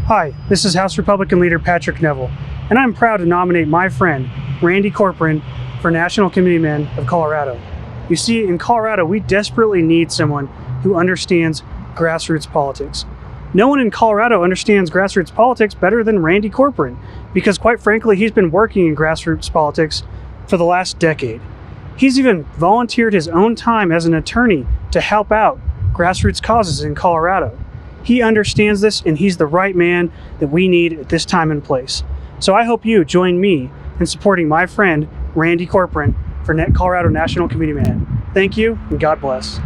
Hi, this is House Republican Leader Patrick Neville, and I'm proud to nominate my friend, Randy Corporon, for National Committeeman of Colorado. You see, in Colorado, we desperately need someone who understands grassroots politics. No one in Colorado understands grassroots politics better than Randy Corporon, because quite frankly, he's been working in grassroots politics for the last decade. He's even volunteered his own time as an attorney to help out grassroots causes in Colorado. He understands this, and he's the right man that we need at this time and place. So I hope you join me in supporting my friend, Randy Corporon, for Colorado National Committeeman. Thank you, and God bless.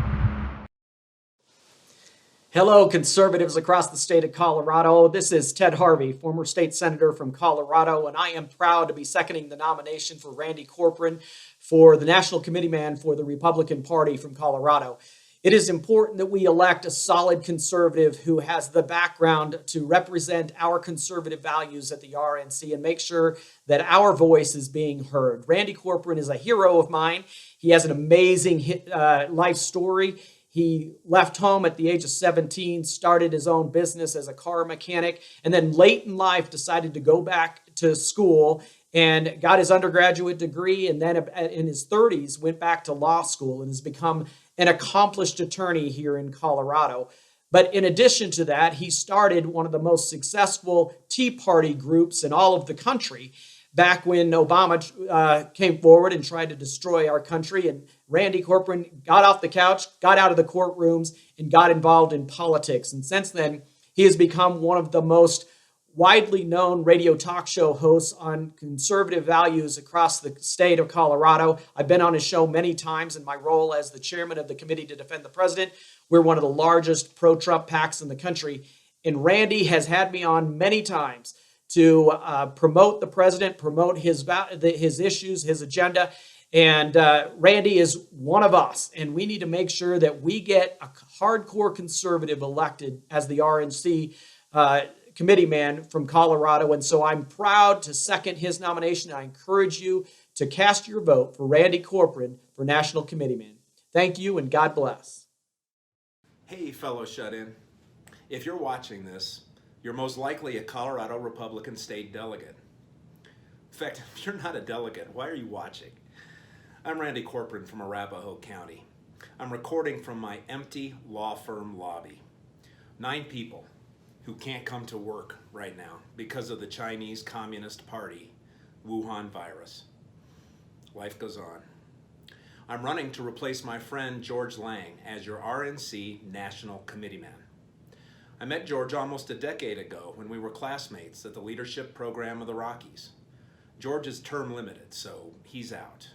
Hello, conservatives across the state of Colorado. This is Ted Harvey, former state senator from Colorado, and I am proud to be seconding the nomination for Randy Corporon for the National Committeeman for the Republican Party from Colorado. It is important that we elect a solid conservative who has the background to represent our conservative values at the RNC and make sure that our voice is being heard. Randy Corporon is a hero of mine. He has an amazing life story. He left home at the age of 17, started his own business as a car mechanic, and then late in life decided to go back to school and got his undergraduate degree, and then in his 30s went back to law school and has become an accomplished attorney here in Colorado. But in addition to that, he started one of the most successful Tea Party groups in all of the country back when Obama came forward and tried to destroy our country. And Randy Corporon got off the couch, got out of the courtrooms, and got involved in politics. And since then, he has become one of the most widely known radio talk show hosts on conservative values across the state of Colorado. I've been on his show many times in my role as the chairman of the Committee to Defend the President. We're one of the largest pro-Trump PACs in the country. And Randy has had me on many times to promote the president, promote his issues, his agenda. And Randy is one of us, and we need to make sure that we get a hardcore conservative elected as the RNC committeeman from Colorado. And so I'm proud to second his nomination. I encourage you to cast your vote for Randy Corporon for National Committeeman. Thank you, and God bless. Hey, fellow shut-in. If you're watching this, you're most likely a Colorado Republican state delegate. In fact, if you're not a delegate, why are you watching? I'm Randy Corporon from Arapahoe County. I'm recording from my empty law firm lobby. 9 people who can't come to work right now because of the Chinese Communist Party Wuhan virus. Life goes on. I'm running to replace my friend George Lang as your RNC National Committeeman. I met George almost a decade ago when we were classmates at the leadership program of the Rockies. George is term limited, so he's out.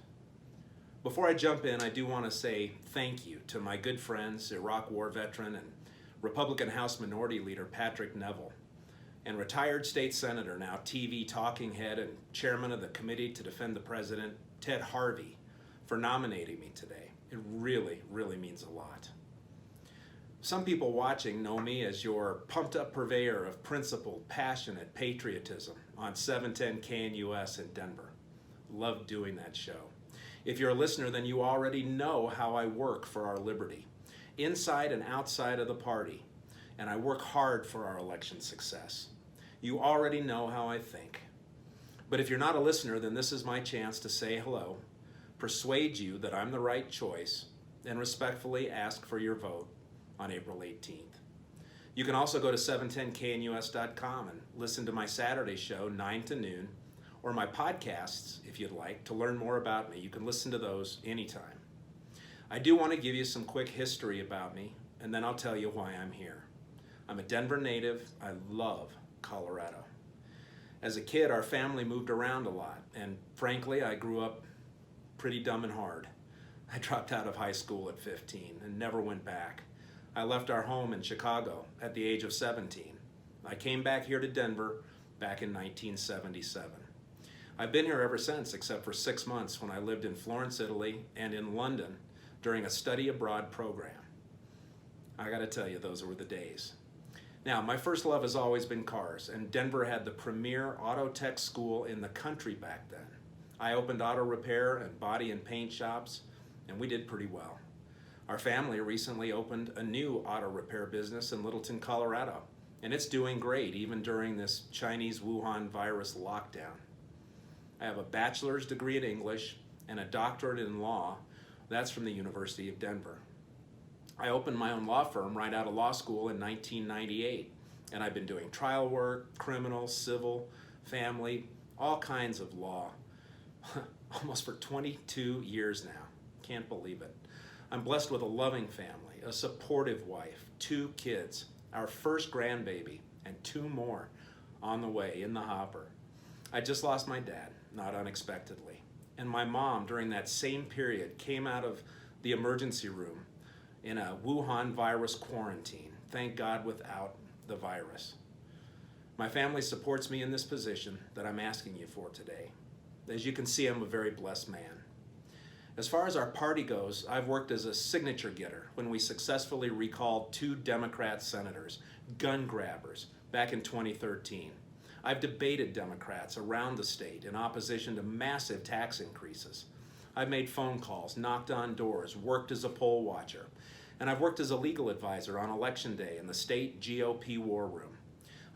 Before I jump in, I do want to say thank you to my good friends, Iraq War veteran and Republican House Minority Leader Patrick Neville, and retired state senator, now TV talking head and chairman of the Committee to Defend the President, Ted Harvey, for nominating me today. It really, really means a lot. Some people watching know me as your pumped-up purveyor of principled, passionate patriotism on 710 KNUS in Denver. Love doing that show. If you're a listener, then you already know how I work for our liberty, inside and outside of the party, and I work hard for our election success. You already know how I think. But if you're not a listener, then this is my chance to say hello, persuade you that I'm the right choice, and respectfully ask for your vote on April 18th. You can also go to 710knus.com and listen to my Saturday show, 9 to noon, or my podcasts, if you'd like, to learn more about me. You can listen to those anytime. I do want to give you some quick history about me, and then I'll tell you why I'm here. I'm a Denver native. I love Colorado. As a kid, our family moved around a lot, and frankly, I grew up pretty dumb and hard. I dropped out of high school at 15 and never went back. I left our home in Chicago at the age of 17. I came back here to Denver back in 1977. I've been here ever since, except for 6 months when I lived in Florence, Italy, and in London during a study abroad program. I gotta tell you, those were the days. Now, my first love has always been cars, and Denver had the premier auto tech school in the country back then. I opened auto repair and body and paint shops, and we did pretty well. Our family recently opened a new auto repair business in Littleton, Colorado, and it's doing great even during this Chinese Wuhan virus lockdown. I have a bachelor's degree in English and a doctorate in law. That's from the University of Denver. I opened my own law firm right out of law school in 1998, and I've been doing trial work, criminal, civil, family, all kinds of law, almost for 22 years now. Can't believe it. I'm blessed with a loving family, a supportive wife, 2 kids, our first grandbaby, and 2 more on the way in the hopper. I just lost my dad, not unexpectedly. And my mom, during that same period, came out of the emergency room in a Wuhan virus quarantine, thank God without the virus. My family supports me in this position that I'm asking you for today. As you can see, I'm a very blessed man. As far as our party goes, I've worked as a signature getter when we successfully recalled 2 Democrat senators, gun grabbers, back in 2013. I've debated Democrats around the state in opposition to massive tax increases. I've made phone calls, knocked on doors, worked as a poll watcher, and I've worked as a legal advisor on Election Day in the state GOP war room.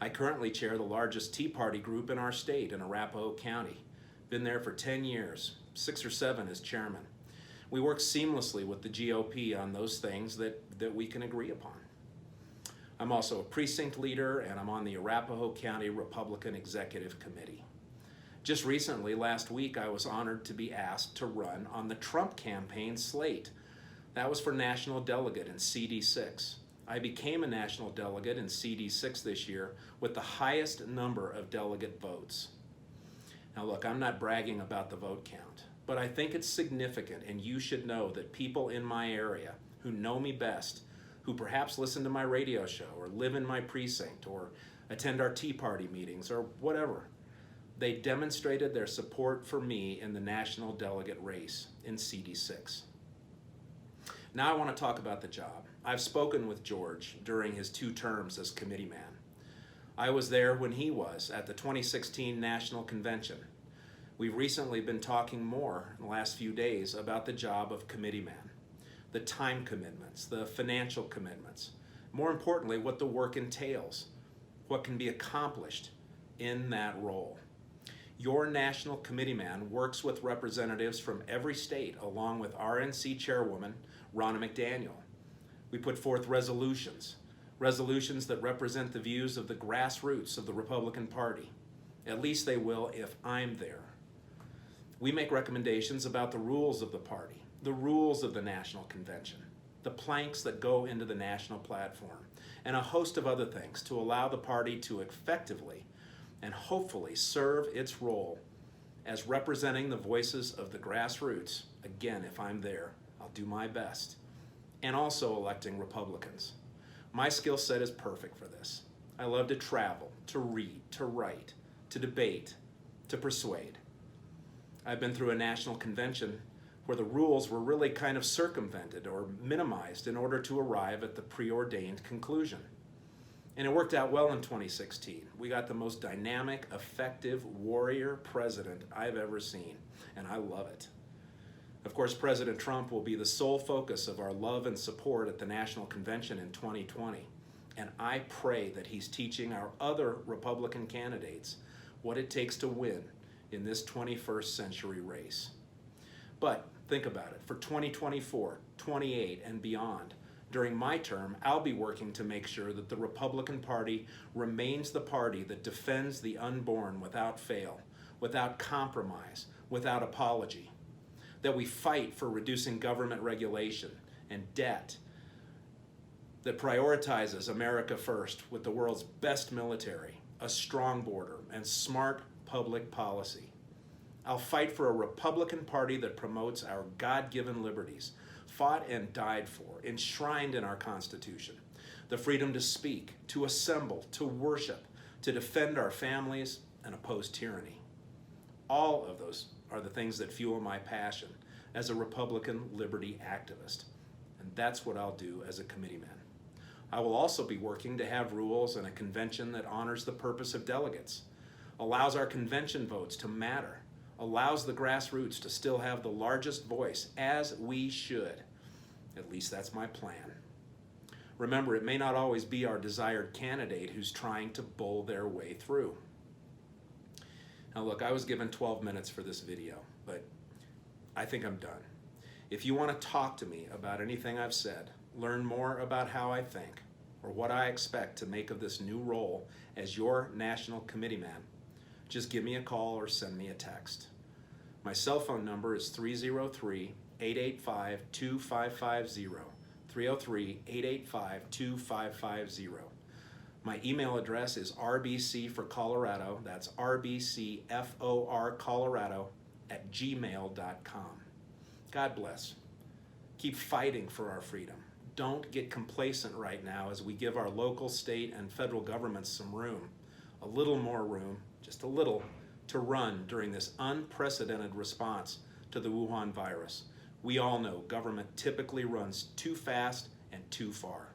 I currently chair the largest Tea Party group in our state in Arapahoe County. Been there for 10 years, 6 or 7 as chairman. We work seamlessly with the GOP on those things that we can agree upon. I'm also a precinct leader, and I'm on the Arapahoe County Republican Executive Committee. Just recently, last week, I was honored to be asked to run on the Trump campaign slate. That was for national delegate in CD6. I became a national delegate in CD6 this year with the highest number of delegate votes. Now look, I'm not bragging about the vote count, but I think it's significant, and you should know that people in my area who know me best, who perhaps listen to my radio show or live in my precinct or attend our Tea Party meetings or whatever, they demonstrated their support for me in the national delegate race in CD6. Now I want to talk about the job. I've spoken with George during his 2 terms as committeeman. I was there when he was at the 2016 National Convention. We've recently been talking more in the last few days about the job of committeeman, the time commitments, the financial commitments, more importantly, what the work entails, what can be accomplished in that role. Your national committeeman works with representatives from every state along with RNC Chairwoman Ronna McDaniel. We put forth resolutions that represent the views of the grassroots of the Republican Party. At least they will if I'm there. We make recommendations about the rules of the party, the rules of the National Convention, the planks that go into the national platform, and a host of other things to allow the party to effectively and hopefully serve its role as representing the voices of the grassroots. Again, if I'm there, I'll do my best. And also electing Republicans. My skill set is perfect for this. I love to travel, to read, to write, to debate, to persuade. I've been through a national convention where the rules were really kind of circumvented or minimized in order to arrive at the preordained conclusion. And it worked out well in 2016. We got the most dynamic, effective warrior president I've ever seen, and I love it. Of course, President Trump will be the sole focus of our love and support at the National Convention in 2020. And I pray that he's teaching our other Republican candidates what it takes to win in this 21st century race. But think about it, for 2024, 28, and beyond, during my term, I'll be working to make sure that the Republican Party remains the party that defends the unborn without fail, without compromise, without apology. That we fight for reducing government regulation and debt, that prioritizes America first with the world's best military, a strong border, and smart public policy. I'll fight for a Republican Party that promotes our God-given liberties, fought and died for, enshrined in our Constitution, the freedom to speak, to assemble, to worship, to defend our families, and oppose tyranny. All of those are the things that fuel my passion as a Republican liberty activist. And that's what I'll do as a committeeman. I will also be working to have rules and a convention that honors the purpose of delegates, allows our convention votes to matter, allows the grassroots to still have the largest voice, as we should. At least that's my plan. Remember, it may not always be our desired candidate who's trying to bull their way through. Now look, I was given 12 minutes for this video, but I think I'm done. If you want to talk to me about anything I've said, learn more about how I think, or what I expect to make of this new role as your national committeeman, just give me a call or send me a text. My cell phone number is 303-885-2550, 303-885-2550. My email address is rbcforcolorado, that's rbcforcolorado@gmail.com. God bless. Keep fighting for our freedom. Don't get complacent right now as we give our local, state, and federal governments some room, a little more room, just a little, to run during this unprecedented response to the Wuhan virus. We all know government typically runs too fast and too far.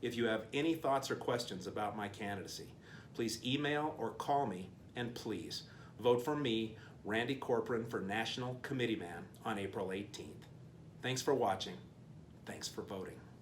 If you have any thoughts or questions about my candidacy, please email or call me, and please vote for me, Randy Corporon, for National Committeeman on April 18th. Thanks for watching. Thanks for voting.